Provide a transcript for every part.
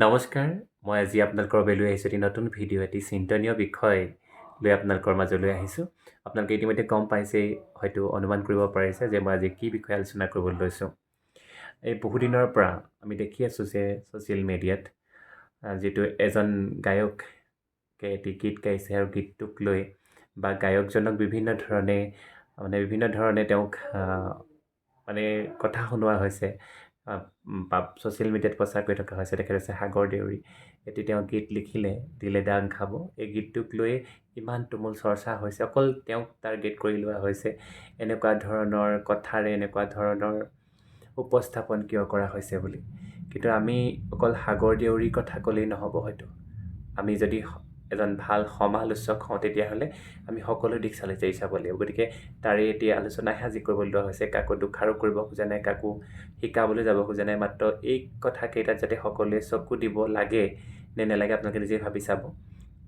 নমস্কাৰ, মই আজি আপোনালোকৰ বাবে লৈ আহিছোঁ এটি নতুন ভিডিঅ' এটি চিন্তনীয় বিষয় লৈ আপোনালোকৰ মাজলৈ আহিছোঁ। আপোনালোকে ইতিমধ্যে গম পাইছেই, হয়তো অনুমান কৰিব পাৰিছে যে মই আজি কি বিষয়ে আলোচনা কৰিবলৈ লৈছোঁ। এই বহুদিনৰ পৰা আমি দেখি আছোঁ যে ছ'চিয়েল মিডিয়াত যিটো এজন গায়কে এটি গীত গাইছে আৰু গীতটোক লৈ বা গায়কজনক বিভিন্ন ধৰণে তেওঁক কথা শুনোৱা হৈছে বা ছ'চিয়েল মিডিয়াত প্ৰচাৰ কৰি থকা হৈছে। তেখেত হৈছে সাগৰ দেউৰী। এটি তেওঁ গীত লিখিলে, দিলে দাং খাব। এই গীতটোক লৈ ইমান তুমুল চৰ্চা হৈছে, অকল তেওঁক টাৰ্গেট কৰি লোৱা হৈছে। এনেকুৱা ধৰণৰ কথাৰে এনেকুৱা ধৰণৰ উপস্থাপন কিয় কৰা হৈছে বুলি। কিন্তু আমি অকল সাগৰ দেউৰীৰ কথা ক'লেই নহ'ব হয়তো। আমি যদি এজন ভাল সমালোচক হওঁ তেতিয়াহ'লে আমি সকলো দিশ চাব লাগিব। গতিকে তাৰে এতিয়া আলোচনাহে আজি কৰিবলৈ লোৱা হৈছে। কাকো দোষাৰোপ কৰিব খোজা নাই, কাকো শিকাবলৈ যাব খোজা নাই। মাত্ৰ এই কথাকেইটাত যাতে সকলোৱে চকু দিব লাগে নে নেলাগে আপোনালোকে নিজেই ভাবি চাব।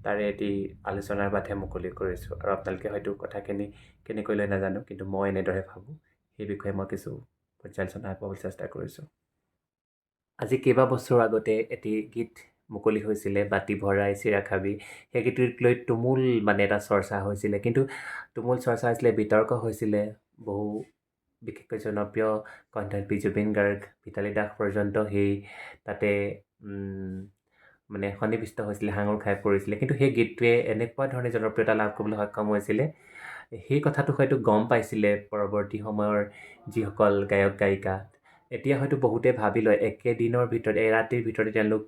তাৰে এটি আলোচনাৰ বাটহে মুকলি কৰিছোঁ। আৰু আপোনালোকে হয়তো কথাখিনি কেনেকৈ লয় নাজানো, কিন্তু মই এনেদৰে ভাবোঁ। সেই বিষয়ে মই কিছু পৰ্যালোচনা আগবঢ়াবলৈ চেষ্টা কৰিছোঁ। আজি কেইবা বছৰ আগতে এটি গীত মুকলি হৈছিলে, বাতি ভৰাই চিৰা খাবি। সেই গীতটোক লৈ তুমুল এটা চৰ্চা হৈছিলে। কিন্তু তুমুল চৰ্চা হৈছিলে, বিতৰ্ক হৈছিলে। বহু বিশেষকৈ জনপ্ৰিয় কণ্ঠশিল্পী জুবিন গাৰ্গ, ভিতালী দাস পৰ্যন্ত সেই তাতে সন্নিৱিষ্ট হৈছিলে, সাঙুৰ খাই পৰিছিলে। কিন্তু সেই গীতটোৱে এনেকুৱা ধৰণে জনপ্ৰিয়তা লাভ কৰিবলৈ সক্ষম হৈছিলে, সেই কথাটো হয়তো গম পাইছিলে পৰৱৰ্তী সময়ৰ যিসকল গায়ক গায়িকা। এতিয়া হয়তো বহুতে ভাবি লয় একেদিনৰ ভিতৰত, এৰাতিৰ ভিতৰতে তেওঁলোক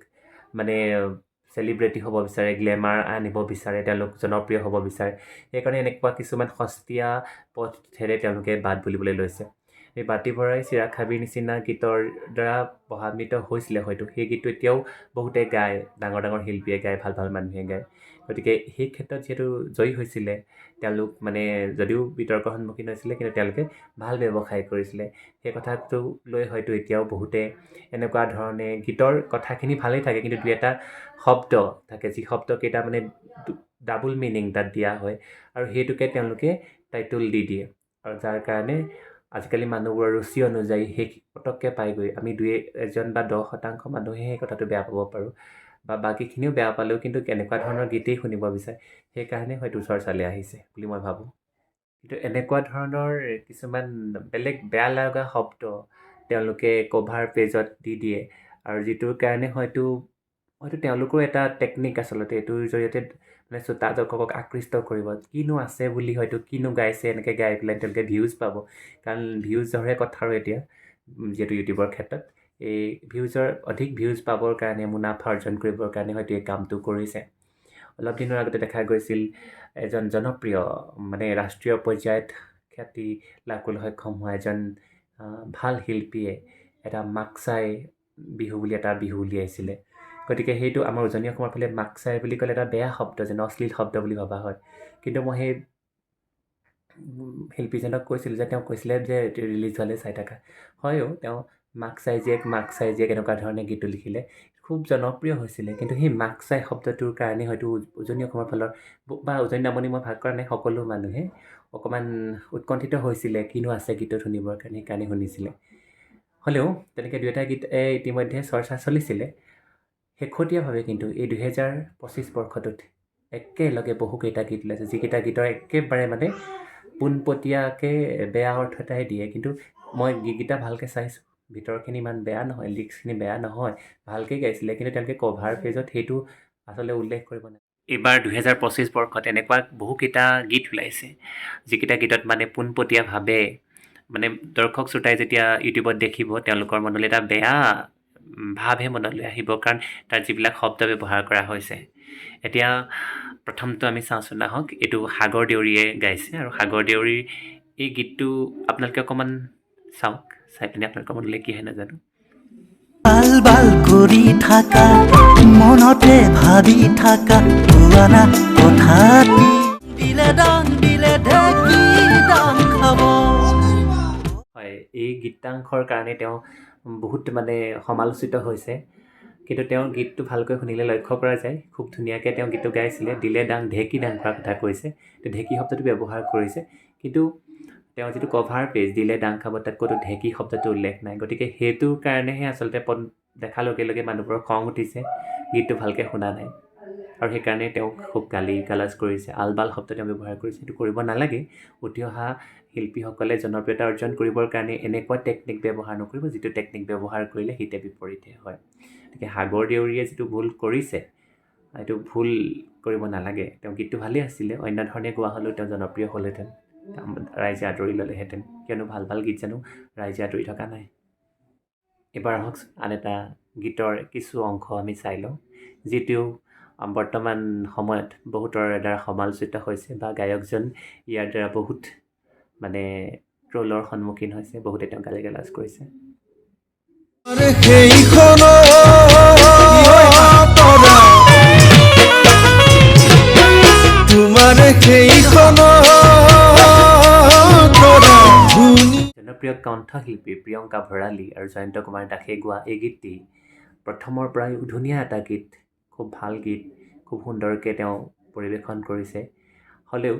চেলিব্ৰিটি হ'ব বিচাৰে, গ্লেমাৰ আনিব বিচাৰে, তেওঁলোক জনপ্ৰিয় হ'ব বিচাৰে। সেইকাৰণে এনেকুৱা কিছুমান সস্তীয়া পথেৰে তেওঁলোকে বাট বুলিবলৈ লৈছে। এই বাতি ভৰাই চিৰা খাবিৰ নিচিনা গীতৰ দ্বাৰা প্ৰভাৱান্বিত হৈছিলে হয়তো। সেই গীতটো এতিয়াও বহুতে গায়, ডাঙৰ ডাঙৰ শিল্পীয়ে গায়, ভাল ভাল মানুহে গায়। গতিকে সেই ক্ষেত্ৰত যিহেতু জয়ী হৈছিলে, তেওঁলোক যদিও বিতৰ্কৰ সন্মুখীন হৈছিলে, কিন্তু তেওঁলোকে ভাল ব্যৱসায় কৰিছিলে। সেই কথাটো লৈ হয়তো এতিয়াও বহুতে এনেকুৱা ধৰণে গীতৰ কথাখিনি ভালেই থাকে, কিন্তু দুই এটা শব্দ থাকে, যি শব্দকেইটা ডাবুল মিনিং তাত দিয়া হয়, আৰু সেইটোকে তেওঁলোকে টাইটল দি দিয়ে। আৰু যাৰ কাৰণে আজিকালি মানুহবোৰৰ ৰুচি অনুযায়ী সেই পটককৈ পাইগৈ। আমি এজন বা 10% মানুহে সেই কথাটো বেয়া পাব পাৰোঁ, বা বাকীখিনিও বেয়া পালেও কিন্তু এনেকুৱা ধৰণৰ গীতেই শুনিব বিচাৰে। সেইকাৰণে হয়তো চৰ্চালৈ আহিছে বুলি মই ভাবোঁ। কিন্তু এনেকুৱা ধৰণৰ কিছুমান বেলেগ বেয়া লগা শব্দ তেওঁলোকে কভাৰ পেজত দি দিয়ে, আৰু যিটোৰ কাৰণে হয়তো তেওঁলোকৰ এটা টেকনিক আচলতে, এইটোৰ জৰিয়তে শ্ৰোতা দৰ্শকক আকৃষ্ট কৰিব। কিনো আছে বুলি, হয়তো কিনো গাইছে, এনেকৈ গাই পেলাই তেওঁলোকে ভিউজ পাব। কাৰণ ভিউজৰহে কথা, আৰু এতিয়া যিহেতু ইউটিউবৰ ক্ষেত্ৰত এই অধিক ভিউজ পাবৰ কাৰণে, মুনাফা অৰ্জন কৰিবৰ কাৰণে হয়তো এই কামটো কৰিছে। অলপ দিনৰ আগতে দেখা গৈছিল এজন জনপ্ৰিয় ৰাষ্ট্ৰীয় পৰ্যায়ত খ্যাতি লাভ কৰিবলৈ সক্ষম হোৱা এজন ভাল শিল্পীয়ে এটা মাকচাই বিহু বুলি এটা বিহু উলিয়াইছিলে। গতিকে সেইটো আমাৰ উজনি অসমৰ ফালে মাকচাই বুলি ক'লে এটা বেয়া শব্দ, যেন অশ্লীল শব্দ বুলি ভবা হয়। কিন্তু মই সেই শিল্পীজনক কৈছিলোঁ যে, তেওঁ কৈছিলে যে ৰিলিজ হ'লে চাই থাকা। হয়ো, তেওঁ মাকচাই জীয়েক এনেকুৱা ধৰণে গীতটো লিখিলে, খুব জনপ্ৰিয় হৈছিলে। কিন্তু সেই মাকচাই শব্দটোৰ কাৰণে হয়তো উজনি অসমৰ ফালৰ বা উজনি নামনি মই ভাগ কৰা নাই, সকলো মানুহে অকণমান উৎকণ্ঠিত হৈছিলে, কিনো আছে গীতত শুনিবৰ কাৰণে, সেইকাৰণে শুনিছিলে। হ'লেও তেনেকৈ দুই এটা গীত ইতিমধ্যে চৰ্চা চলিছিলে। শেহতীয়াভাৱে কিন্তু এই 2025 বৰ্ষটোত একেলগে বহুকেইটা গীত ওলাইছে, যিকেইটা গীতৰ একেবাৰে পোনপটীয়াকৈ বেয়া অৰ্থ এটাই দিয়ে। কিন্তু মই গীতকেইটা ভালকৈ চাইছোঁ, ভিতৰখিনি ইমান বেয়া নহয়, লিৰিক্সখিনি বেয়া নহয়, ভালকৈ গাইছিলে। কিন্তু তেওঁলোকে কভাৰ পেজত সেইটো আচলতে উল্লেখ কৰিব নাই। এইবাৰ 2025 বৰ্ষত এনেকুৱা বহুকেইটা গীত ওলাইছে, যিকেইটা গীতত পোনপটীয়াভাৱে দৰ্শক শ্ৰোতাই যেতিয়া ইউটিউবত দেখিব, তেওঁলোকৰ মনলৈ এটা বেয়া ভাৱহে মনলৈ আহিব, কাৰণ তাত যিবিলাক শব্দ ব্যৱহাৰ কৰা হৈছে। এতিয়া প্ৰথমটো আমি চাওঁচোন আহক, এইটো সাগৰ দেউৰীয়ে গাইছে, আৰু সাগৰ দেউৰীৰ এই গীতটো আপোনালোকে অকণমান চাওক, চাই পিনে আপোনালোকৰ মনলৈ কি হয় নাজানো। বাল বাল কৰি থাকা, মনতে ভাবি থাকা, পুৰাণা কথা দিলে দাং ঢেকি দাং খাব। হয়, এই গীতাংশৰ কাৰণে তেওঁ বহুত সমালোচিত হৈছে। কিন্তু তেওঁৰ গীতটো ভালকৈ শুনিলে লক্ষ্য কৰা যায়, খুব ধুনীয়াকৈ তেওঁ গীতটো গাইছিলে। দিলে দাং ঢেকি দাং খোৱাৰ কথা কৈছে, ঢেকি শব্দটো ব্যৱহাৰ কৰিছে। কিন্তু তেওঁ যিটো কভাৰ পেজ দিলে দাং খাব, তাত ক'তো ঢেকি শব্দটো উল্লেখ নাই। গতিকে সেইটোৰ কাৰণেহে আচলতে দেখাৰ লগে লগে মানুহবোৰৰ খং উঠিছে, গীতটো ভালকৈ শুনা নাই, আৰু সেইকাৰণে তেওঁক খুব গালাজ কৰিছে, আলবাল শব্দ তেওঁ ব্যৱহাৰ কৰিছে। সেইটো কৰিব নালাগে। উঠি অহা শিল্পীসকলে জনপ্ৰিয়তা অৰ্জন কৰিবৰ কাৰণে এনেকুৱা টেকনিক ব্যৱহাৰ নকৰিব, যিটো টেকনিক ব্যৱহাৰ কৰিলে হিতে বিপৰীতে হয়। গতিকে সাগৰ দেউৰীয়ে যিটো ভুল কৰিছে, এইটো ভুল কৰিব নালাগে। তেওঁ গীতটো ভালেই আছিলে, অন্য ধৰণে গোৱা হ'লেও তেওঁ জনপ্ৰিয় হ'লহেঁতেন, ৰাইজে আদৰি ল'লেহেঁতেন। কিয়নো ভাল ভাল গীত জানো ৰাইজে আদৰি থকা নাই। এবাৰ আহক আন এটা গীতৰ কিছু অংশ আমি চাই লওঁ, যিটো বৰ্তমান সময়ত বহুতৰ দ্বাৰা সমালোচিত হৈছে, বা গায়কজন ইয়াৰ দ্বাৰা বহুত মানে ট্ৰলৰ সন্মুখীন হৈছে, বহুতে তেওঁ গালাজ কৰিছে। জনপ্ৰিয় কণ্ঠশিল্পী প্ৰিয়ংকা ভৰালী আৰু জয়ন্ত কুমাৰ দাসে গোৱা এই গীতটি প্ৰথমৰ পৰাই ধুনীয়া এটা গীত, খুব ভাল গীত, খুব সুন্দৰকৈ তেওঁ পৰিৱেশন কৰিছে। হ'লেও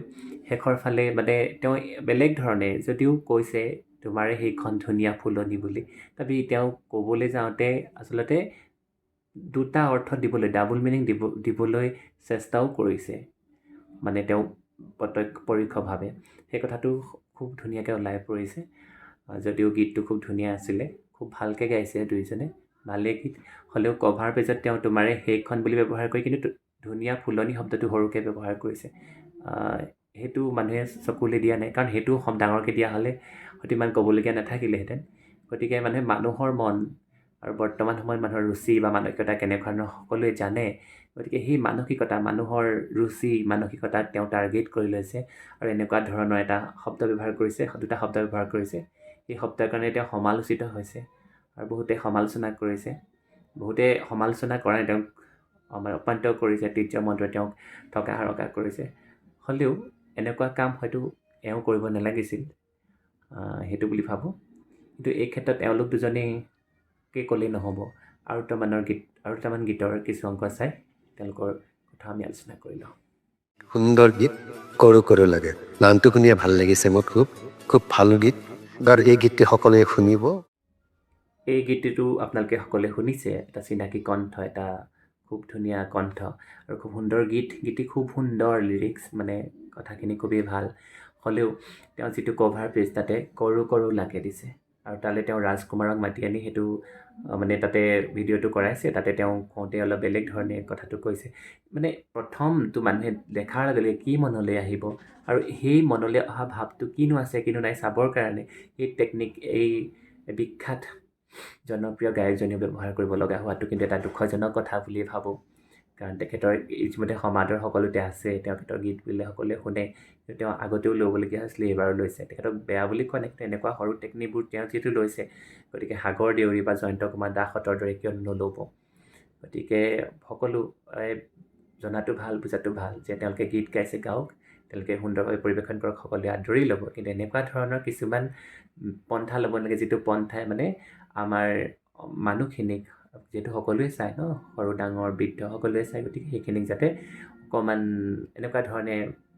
শেষৰ ফালে মানে তেওঁ বেলেগ ধৰণে যদিও কৈছে তোমাৰে সেইখন ধুনীয়া ফুলনি বুলি, তথাপি তেওঁ ক'বলৈ যাওঁতে আচলতে দুটা অৰ্থ দিবলৈ, ডাবল মিনিং দিবলৈ চেষ্টাও কৰিছে, মানে তেওঁ পৰোক্ষভাৱে। সেই কথাটো খুব ধুনীয়াকৈ ওলাই পৰিছে। যদিও গীতটো খুব ধুনীয়া আছিলে, খুব ভালকৈ গাইছে দুইজনে, ভালেই গীত। হ'লেও কভাৰ পেজত তেওঁ তোমাৰে সেইখন বুলি ব্যৱহাৰ কৰি কিন্তু ধুনীয়া ফুলনি শব্দটো সৰুকৈ ব্যৱহাৰ কৰিছে। সেইটো মানুহে চকুলৈ দিয়া নাই, কাৰণ সেইটো ডাঙৰকৈ দিয়া হ'লে হয়তো ইমান ক'বলগীয়া নাথাকিলেহেঁতেন। গতিকে মানুহে মানুহৰ মন আৰু বৰ্তমান সময়ত মানুহৰ ৰুচি বা মানসিকতা কেনেকুৱা ধৰণৰ সকলোৱে জানে। গতিকে সেই মানসিকতা, মানুহৰ ৰুচি মানসিকতাক তেওঁ টাৰ্গেট কৰি লৈছে আৰু এনেকুৱা ধৰণৰ এটা শব্দ ব্যৱহাৰ কৰিছে, দুটা শব্দ ব্যৱহাৰ কৰিছে। এই শব্দৰ কাৰণে তেওঁ সমালোচিত হৈছে আৰু বহুতে সমালোচনা কৰিছে। বহুতে সমালোচনা কৰাই তেওঁক অপান্ত কৰিছে, তীৰ্য মন্ত্ৰই তেওঁক থকা হাৰকা কৰিছে। হ'লেও এনেকুৱা কাম হয়তো এওঁ কৰিব নালাগিছিল, সেইটো বুলি ভাবোঁ। কিন্তু এই ক্ষেত্ৰত এওঁলোক দুজনেকে ক'লেই নহ'ব, আৰু দুটামান গীতৰ কিছু অংশ চাই তেওঁলোকৰ কথা আমি আলোচনা কৰি লওঁ। সুন্দৰ গীত, কৰো কৰো লাগে, গানটো শুনিয়ে ভাল লাগিছে মোৰ, খুব খুব ভাল গীত। আৰু এই গীতটি সকলোৱে শুনিব। এই গীতটিটো আপোনালোকে সকলোৱে শুনিছে, এটা চিনাকি কণ্ঠ, এটা খুব ধুনীয়া কণ্ঠ আৰু খুব সুন্দৰ গীতটি খুব সুন্দৰ লিৰিক্স, মানে কথাখিনি খুবেই ভাল। হ'লেও তেওঁ যিটো কভাৰ পেজ তাতে কৰো কৰো লাগে দিছে, আৰু তালৈ তেওঁ ৰাজকুমাৰক মাতি আনি সেইটো মানে তাতে ভিডিঅ'টো কৰাইছে। তাতে তেওঁ কওঁতে অলপ বেলেগ ধৰণে কথাটো কৈছে। মানে প্ৰথমটো মানুহে দেখাৰ লগে লগে কি মনলৈ আহিব, আৰু সেই মনলৈ অহা ভাৱটো কিনো আছে কিনো নাই চাবৰ কাৰণে এই টেকনিক, এই বিখ্যাত জনপ্ৰিয় গায়কজনীয়ে ব্যৱহাৰ কৰিব লগা হোৱাটো কিন্তু এটা দুখজনক কথা বুলিয়ে ভাবোঁ। কাৰণ তেখেতৰ ইতিমধ্যে সমাদৰ সকলোতে আছে, তেখেতৰ গীত বুলিলে সকলোৱে শুনে, কিন্তু তেওঁ আগতেও ল'বলগীয়া হৈছিলে, এইবাৰো লৈছে। তেখেতক বেয়া বুলি কোৱা নাই, কিন্তু এনেকুৱা সৰু টেকনিকবোৰ তেওঁ যিহেতু লৈছে, গতিকে সাগৰ দেউৰী বা জয়ন্ত কুমাৰ দাসহঁতৰ দৰে কিয় নল'ব। গতিকে সকলোৱে জনাটো ভাল, বুজাটো ভাল যে তেওঁলোকে গীত গাইছে, গাওক, তেওঁলোকে সুন্দৰভাৱে পৰিৱেশন কৰক, সকলোৱে আদৰি ল'ব। কিন্তু এনেকুৱা ধৰণৰ কিছুমান পন্থা ল'ব নালাগে, যিটো পন্থাই মানে আমাৰ মানুহখিনিক, যিহেতু সকলোৱে চায় ন, সৰু ডাঙৰ বৃদ্ধ সকলোৱে চায়, গতিকে সেইখিনিক যাতে অকণমান এনেকুৱা ধৰণে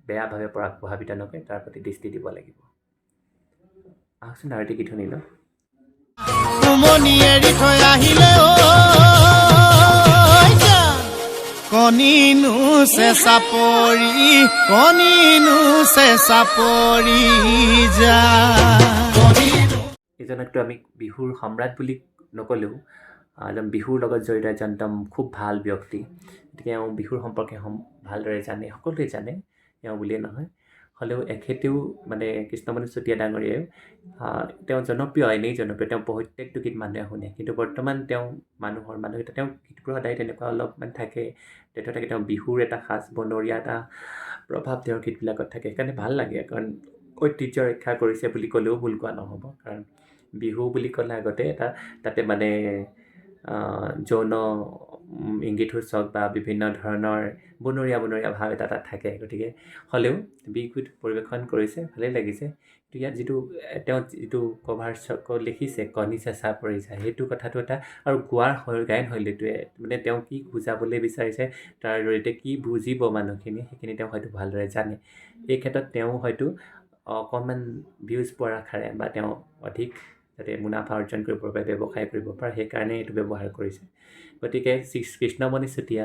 বেয়াভাৱে প্ৰভাৱিত নকৰে, তাৰ প্ৰতি দৃষ্টি দিব লাগিব। আহকচোন আৰু এটি গীত শুনি লওঁ। কণিনো চেঁচা পৰি যা। এজনকতো আমি বিহুৰ সম্ৰাট বুলি নক'লেও একদম বিহুৰ লগত জড়িত এজন খুব ভাল ব্যক্তি। গতিকে এওঁ বিহুৰ সম্পৰ্কে ভালদৰে জানে, সকলোৱে জানে, এওঁ বুলিয়ে নহয়। হ'লেও এখেতেও মানে কৃষ্ণমণি চুতীয়া ডাঙৰীয়ায়ো তেওঁ জনপ্ৰিয়, এনেই জনপ্ৰিয়, তেওঁ প্ৰত্যেকটো গীত মানুহে শুনে। কিন্তু বৰ্তমান তেওঁ মানুহৰ মানসিকতা, তেওঁ গীতবোৰ সদায় তেনেকুৱা অলপমান থাকে, তেওঁ বিহুৰ এটা সাজ বনৰীয়া এটা প্ৰভাৱ তেওঁৰ গীতবিলাকত থাকে। সেইকাৰণে ভাল লাগে, কাৰণ ঐতিহ্য ৰক্ষা কৰিছে বুলি ক'লেও ভুল কোৱা নহ'ব। কাৰণ বিহু বুলি ক'লে আগতে তাতে মানে যৌন ইংগিতসূচক বা বিভিন্ন ধৰণৰ বনৰীয়া ভাৱ এটা তাত থাকে। গতিকে হ'লেও বিহুত পৰিৱেশন কৰিছে, ভালেই লাগিছে। কিন্তু ইয়াত তেওঁ যিটো কভাৰ লিখিছে, কণী চেঁচা পৰি যায়, সেইটো কথাটো এটা, আৰু গায়ন শৈলীটোৱে মানে তেওঁ কি বুজাবলৈ বিচাৰিছে, তাৰ জৰিয়তে কি বুজিব মানুহখিনি, সেইখিনি তেওঁ হয়তো ভালদৰে জানে। এই ক্ষেত্ৰত তেওঁ হয়তো অকণমান ভিউজ পোৱাৰ আশাৰে বা তেওঁ অধিক যাতে মুনাফা অৰ্জন কৰিব পাৰে, ব্যৱসায় কৰিব পাৰে, সেইকাৰণে এইটো ব্যৱহাৰ কৰিছে। গতিকে কৃষ্ণমণি চুতীয়া,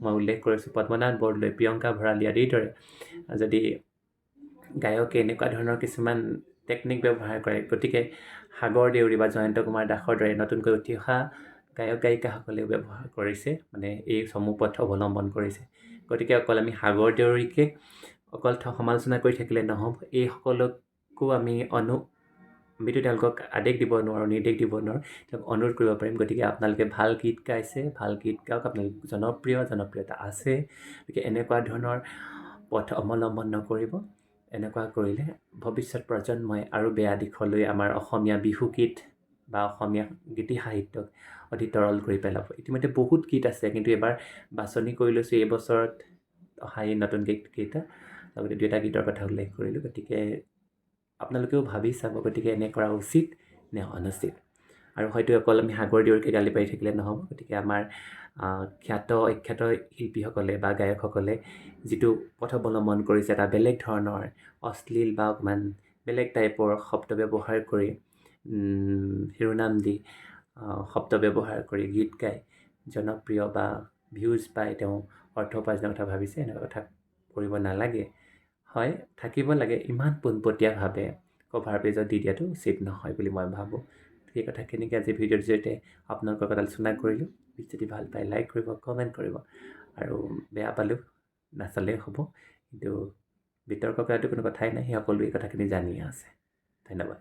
মই উল্লেখ কৰিছোঁ পদ্মনাথ বৰদলৈ, প্ৰিয়ংকা ভৰালী আদিৰ দৰে যদি গায়কে এনেকুৱা ধৰণৰ কিছুমান টেকনিক ব্যৱহাৰ কৰে, গতিকে সাগৰ দেউৰী বা জয়ন্ত কুমাৰ দাসৰ দৰে নতুনকৈ উঠি অহা গায়ক গায়িকাসকলেও ব্যৱহাৰ কৰিছে, মানে এই চমু পথ অৱলম্বন কৰিছে। গতিকে অকল আমি সাগৰ দেউৰীকে অকল সমালোচনা কৰি থাকিলে নহ'ব, এইসকলকো আমিতো তেওঁলোকক আদেশ দিব নোৱাৰোঁ, নিৰ্দেশ দিব নোৱাৰোঁ, তেওঁক অনুৰোধ কৰিব পাৰিম। গতিকে আপোনালোকে ভাল গীত গাইছে, ভাল গীত গাওক, আপোনালোক জনপ্ৰিয়তা আছে, গতিকে এনেকুৱা ধৰণৰ পথ অৱলম্বন নকৰিব। এনেকুৱা কৰিলে ভৱিষ্যত প্ৰজন্মই আৰু বেয়া দিশলৈ আমাৰ অসমীয়া বিহুগীত বা অসমীয়া গীতি সাহিত্যক অতি তৰল কৰি পেলাব। ইতিমধ্যে বহুত গীত আছে, কিন্তু এবাৰ বাছনি কৰি লৈছোঁ এই বছৰত অহা এই নতুন গীতকেইটা, লগতে 2টা গীতৰ কথা উল্লেখ কৰিলোঁ। গতিকে আপোনালোকেও ভাবি চাব, গতিকে এনে কৰা উচিত নে অনুচিত। আৰু হয়তো অকল আমি সাগৰ দেউৰীকে গালি পাৰি থাকিলে নহ'ব। গতিকে আমাৰ অখ্যাত শিল্পীসকলে বা গায়কসকলে যিটো পথ অৱলম্বন কৰিছে, এটা বেলেগ ধৰণৰ অশ্লীল বা অকণমান বেলেগ টাইপৰ শব্দ ব্যৱহাৰ কৰি, শিৰোনাম দি শব্দ ব্যৱহাৰ কৰি গীত গাই জনপ্ৰিয় বা ভিউজ পাই তেওঁ অৰ্থ উপাৰ্জনৰ কথা ভাবিছে, এনেকুৱা কথা কৰিব নালাগে। হয়, থাকিব লাগে, ইমান পোনপটীয়াভাৱে কভাৰ পেজত দি দিয়াটো উচিত নহয় বুলি মই ভাবোঁ। সেই কথাখিনিকে আজি ভিডিঅ'ৰ জৰিয়তে আপোনালোকৰ লগত আলোচনা কৰিলোঁ। যদি ভাল পায় লাইক কৰিব, কমেণ্ট কৰিব, আৰু বেয়া পালেও নাচালেও হ'ব, কিন্তু বিতৰ্ক কৰাটো কোনো কথাই নাই, সকলোৱে এই কথাখিনি জানিয়ে আছে। ধন্যবাদ।